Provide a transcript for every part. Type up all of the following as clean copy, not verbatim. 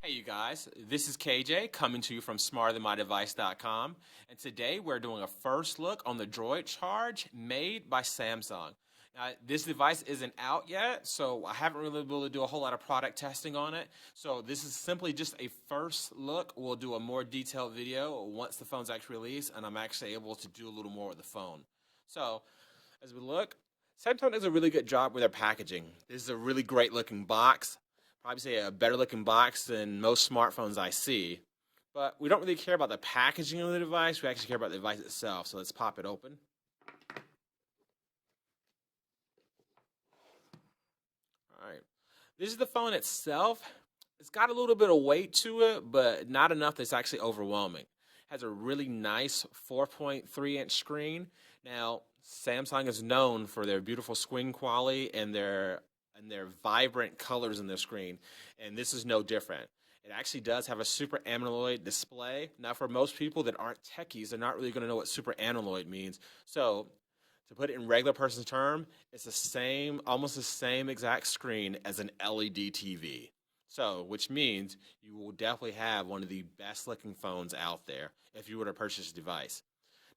Hey you guys, this is KJ coming to you from smarterthanmydevice.com, and today we're doing a first look on the Droid Charge made by Samsung. Now, this device isn't out yet, so I haven't really been able to do a whole lot of product testing on it. So this is simply just a first look. We'll do a more detailed video once the phone's actually released, and I'm actually able to do a little more with the phone. So, as we look, Samsung does a really good job with their packaging. This is a really great looking box. Probably say a better looking box than most smartphones I see. But we don't really care about the packaging of the device. We actually care about the device itself. So let's pop it open. All right. This is the phone itself. It's got a little bit of weight to it, but not enough that's actually overwhelming. It has a really nice 4.3-inch screen. Now, Samsung is known for their beautiful screen quality and their vibrant colors in their screen, and this is no different. It actually does have a Super AMOLED display. Now, for most people that aren't techies, they're not really going to know what Super AMOLED means. So, to put it in regular person's term, it's the same, almost the same exact screen as an LED TV. So, which means you will definitely have one of the best looking phones out there if you were to purchase a device.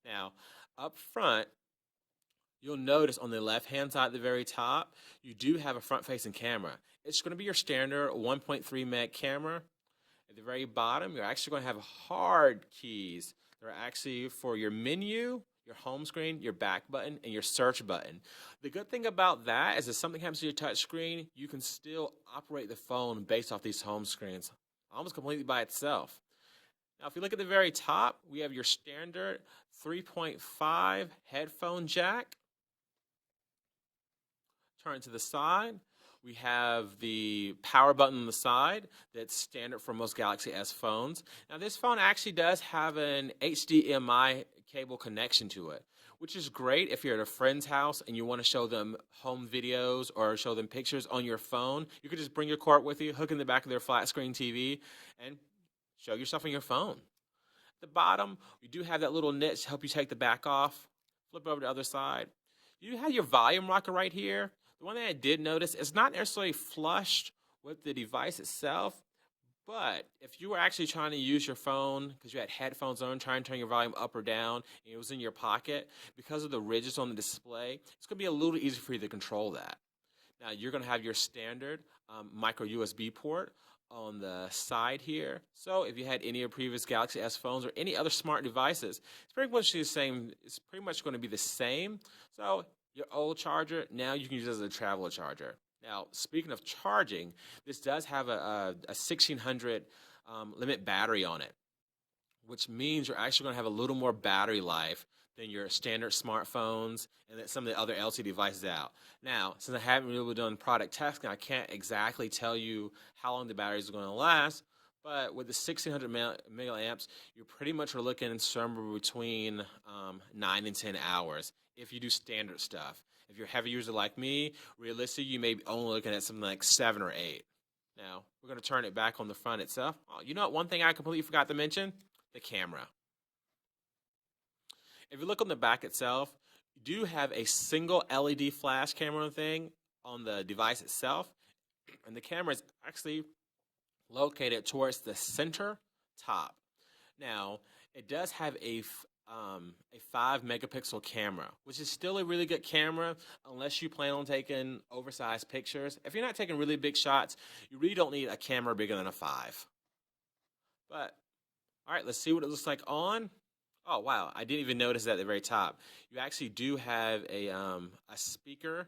Now, up front, you'll notice on the left-hand side at the very top, you do have a front-facing camera. It's going to be your standard 1.3 meg camera. At the very bottom, you're actually going to have hard keys. They're actually for your menu, your home screen, your back button, and your search button. The good thing about that is if something happens to your touch screen, you can still operate the phone based off these home screens, almost completely by itself. Now, if you look at the very top, we have your standard 3.5 headphone jack. Turn to the side, we have the power button on the side that's standard for most Galaxy S phones. Now, this phone actually does have an HDMI cable connection to it, which is great if you're at a friend's house and you want to show them home videos or show them pictures on your phone. You could just bring your cord with you, hook in the back of their flat screen TV, and show yourself on your phone. At the bottom, we do have that little niche to help you take the back off. Flip over to the other side. You have your volume rocker right here. The one thing I did notice, it's not necessarily flushed with the device itself, but if you were actually trying to use your phone because you had headphones on, trying to turn your volume up or down, and it was in your pocket, because of the ridges on the display, it's going to be a little easier for you to control that. Now, you're going to have your standard micro USB port on the side here. So if you had any of previous Galaxy S phones or any other smart devices, it's pretty much the same. It's pretty much going to be the same. So your old charger, now you can use it as a traveler charger. Now, speaking of charging, this does have a 1600 limit battery on it, which means you're actually going to have a little more battery life than your standard smartphones and some of the other LTE devices out. Now, since I haven't really done product testing, I can't exactly tell you how long the batteries are going to last, but with the 1600 milliamps, you pretty much are looking somewhere between 9 and 10 hours if you do standard stuff. If you're a heavy user like me, realistically, you may be only looking at something like 7 or 8. Now, we're going to turn it back on the front itself. Oh, you know what? One thing I completely forgot to mention, the camera. If you look on the back itself, you do have a single LED flash camera thing on the device itself, and the camera is actually located towards the center top. Now, it does have a 5 megapixel camera, which is still a really good camera unless you plan on taking oversized pictures. If you're not taking really big shots, you really don't need a camera bigger than a 5. But, all right, let's see what it looks like on. Oh, wow, I didn't even notice that at the very top. You actually do have a speaker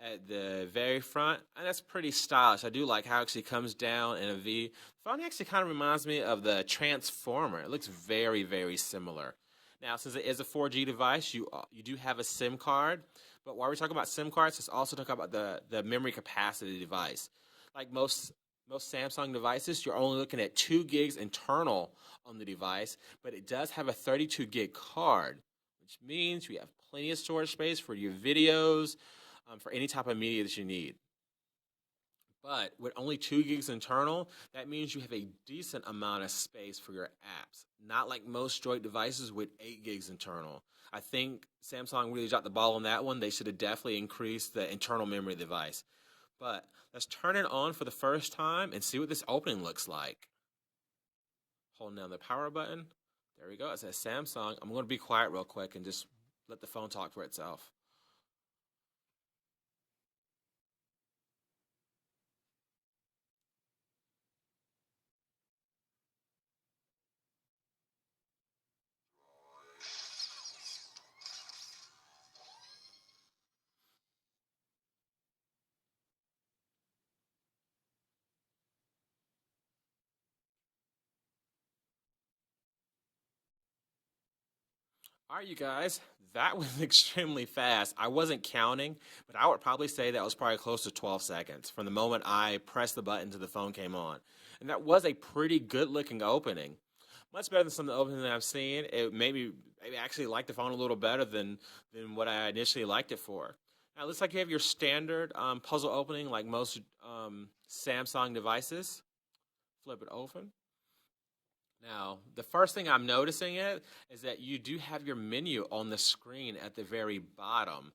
at the very front, and that's pretty stylish. I do like how it actually comes down in a V. The phone actually kind of reminds me of the Transformer. It looks very, very similar. Now, since it is a 4G device, you do have a SIM card, but while we're talking about SIM cards, let's also talk about the memory capacity of the device. Like most Samsung devices, you're only looking at 2 gigs internal on the device, but it does have a 32 gig card, which means you have plenty of storage space for your videos, for any type of media that you need. But with only 2 gigs internal, that means you have a decent amount of space for your apps. Not like most Droid devices with 8 gigs internal. I think Samsung really dropped the ball on that one. They should have definitely increased the internal memory of the device. But let's turn it on for the first time and see what this opening looks like. Holding down the power button. There we go. It says Samsung. I'm going to be quiet real quick and just let the phone talk for itself. All right, you guys, that was extremely fast. I wasn't counting, but I would probably say that was probably close to 12 seconds from the moment I pressed the button to the phone came on. And that was a pretty good looking opening. Much better than some of the openings that I've seen. It maybe actually like the phone a little better than what I initially liked it for. Now, it looks like you have your standard puzzle opening like most Samsung devices. Flip it open. Now, the first thing I'm noticing is that you do have your menu on the screen at the very bottom.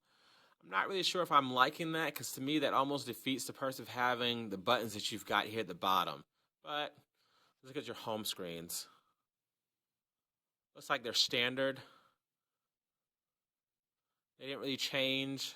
I'm not really sure if I'm liking that because to me that almost defeats the purpose of having the buttons that you've got here at the bottom. But let's look at your home screens. Looks like they're standard. They didn't really change.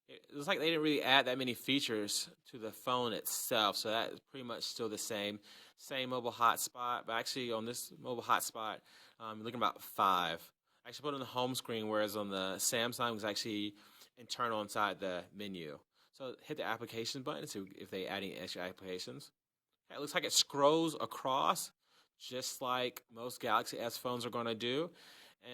It looks like they didn't really add that many features to the phone itself, so that is pretty much still the same. Same mobile hotspot, but actually on this mobile hotspot, you're looking about 5. I actually put it on the home screen, whereas on the Samsung it's actually internal inside the menu. So hit the application button to see if they add any extra applications. Okay, it looks like it scrolls across, just like most Galaxy S phones are going to do.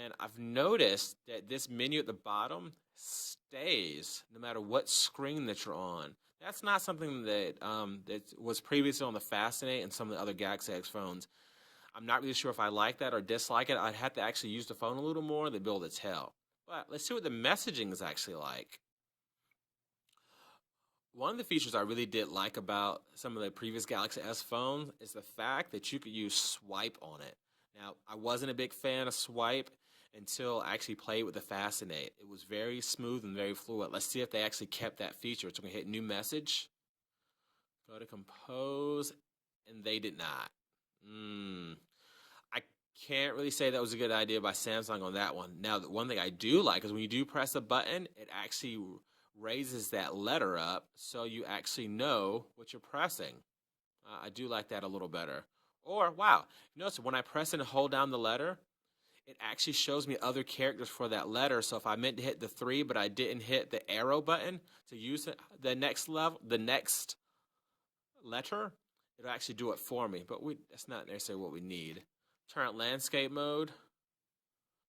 And I've noticed that this menu at the bottom stays no matter what screen that you're on. That's not something that that was previously on the Fascinate and some of the other Galaxy X phones. I'm not really sure if I like that or dislike it. I'd have to actually use the phone a little more to be able to tell. But let's see what the messaging is actually like. One of the features I really did like about some of the previous Galaxy S phones is the fact that you could use swipe on it. Now, I wasn't a big fan of swipe until I actually played with the Fascinate. It was very smooth and very fluid. Let's see if they actually kept that feature. So I'm going to hit new message, go to compose, and they did not. I can't really say that was a good idea by Samsung on that one. Now, the one thing I do like is when you do press a button, it actually raises that letter up so you actually know what you're pressing. I do like that a little better. Or, wow, notice when I press and hold down the letter, it actually shows me other characters for that letter. So if I meant to hit the 3, but I didn't hit the arrow button to use the next level, the next letter, it'll actually do it for me. But that's not necessarily what we need. Turn on landscape mode.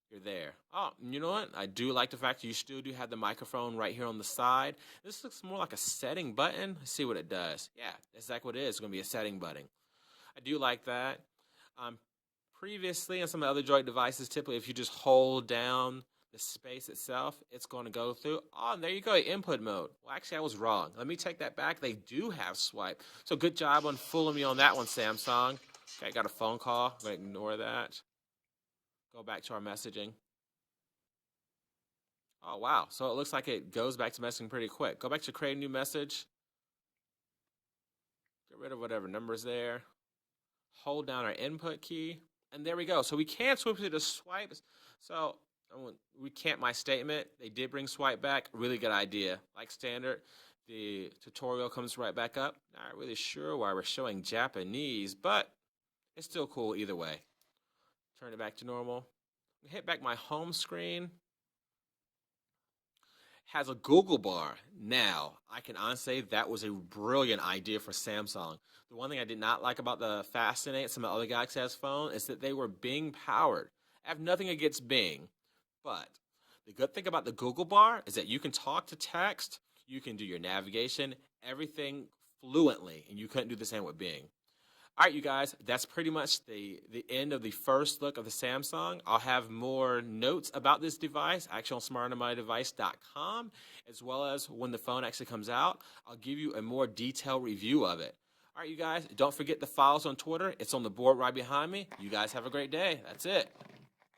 You're there. Oh, you know what? I do like the fact that you still do have the microphone right here on the side. This looks more like a setting button. Let's see what it does. Yeah, that's exactly what it is. It's going to be a setting button. I do like that. Previously, on some of the other Droid devices, typically if you just hold down the space itself, it's going to go through. Oh, and there you go, input mode. Well, actually, I was wrong. Let me take that back. They do have swipe. So good job on fooling me on that one, Samsung. Okay, I got a phone call. I'm going to ignore that. Go back to our messaging. Oh, wow. So it looks like it goes back to messaging pretty quick. Go back to create a new message. Get rid of whatever number's there. Hold down our input key. And there we go. So we can switch to the swipes. So recant my statement. They did bring swipe back. Really good idea. Like standard, the tutorial comes right back up. Not really sure why we're showing Japanese, but it's still cool either way. Turn it back to normal. Hit back my home screen. Has a Google bar. Now, I can honestly say that was a brilliant idea for Samsung. The one thing I did not like about the Fascinate, some of the other Galaxy S phone, is that they were Bing powered. I have nothing against Bing, but the good thing about the Google bar is that you can talk to text, you can do your navigation, everything fluently, and you couldn't do the same with Bing. All right, you guys, that's pretty much the end of the first look of the Samsung. I'll have more notes about this device, actually on smarterthanmydevice.com, as well as when the phone actually comes out, I'll give you a more detailed review of it. All right, you guys, don't forget to follow us on Twitter. It's on the board right behind me. You guys have a great day. That's it.